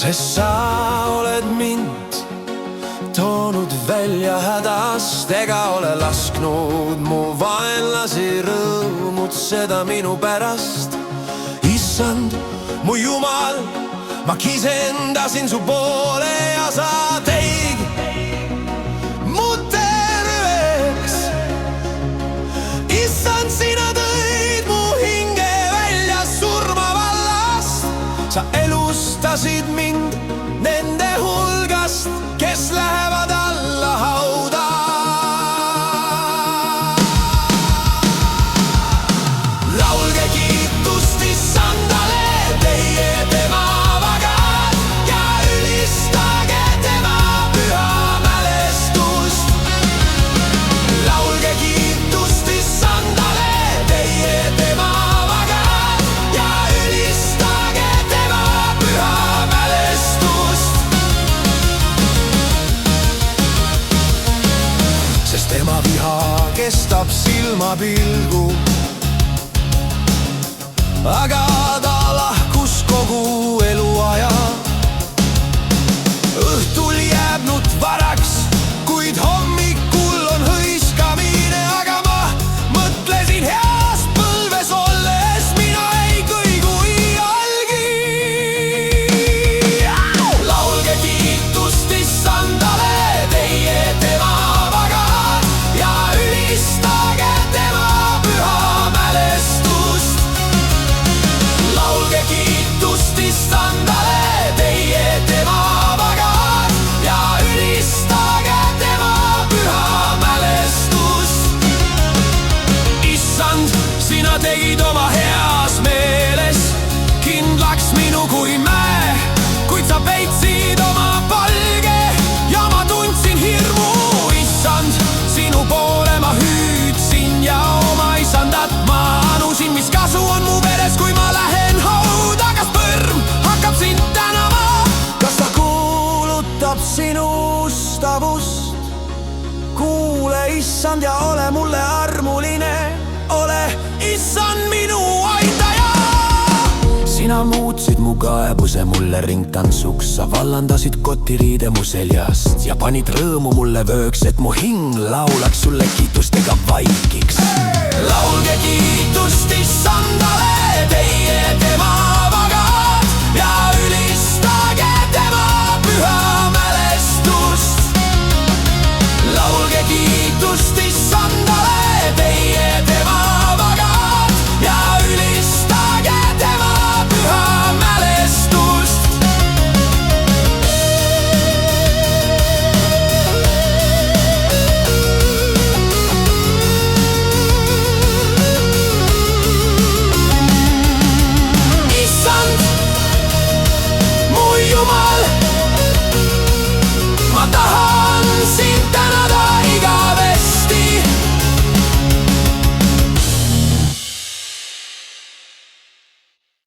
sest sa oled mind toonud välja hädast ega ole lasknud mu vaenlasi rõõmutseda minu pärast. Issand, mu Jumal, ma kisendasin su poole ja sa teid mu terveks. Issand, sina tõid mu hinge välja surmavallast. Sa elustasid mind nende hulgast, kes lähevad alla hauda. Laulge kiitust Issandale, teie tema vagad, ja ülistage tema püha mälestust. Laulge kiitust Issandale, teie tema vagad, ja ülistage tema püha mälestust. Sest tema viha kestab silmapilgu, aga ta lahkus kogu eluaja. Õhtul jääb nutt varaks, kuid hommikul on hõiskamine. Aga ma mõtlesin heas põlves olles, mina ei kõigu iialgi. Laulge kiitust Issandale, teie tema vagad, ja ülistage tema püha mälestust. Laulge kiitust Issandale, teie tema vagad, ja ülistage tema püha mälestust. Issand, sina tegid oma heas meeles kindlaks minu kui mäe, kuid sa peitsid oma palge ja ma tundsin hirmu. Issand, sinu poole ma hüüdsin ja oma isandat ma anusin. Mis kasu on mu veres, kui ma lähen hauda? Kas põrm hakkab sind tänama? Kas ta kuulutab sinu ustavust? Kuule, Issand, ja ole mulle armuline. Ole, Issand, minu aitaja. Sina muutsid mu kaebuse mulle ringtantsuks. Sa vallandasid kotiriide mu seljast ja panid rõõmu mulle vööks, et mu hing laulaks sulle kiitustega vaikiks. Laulge kiitust Issandale, teie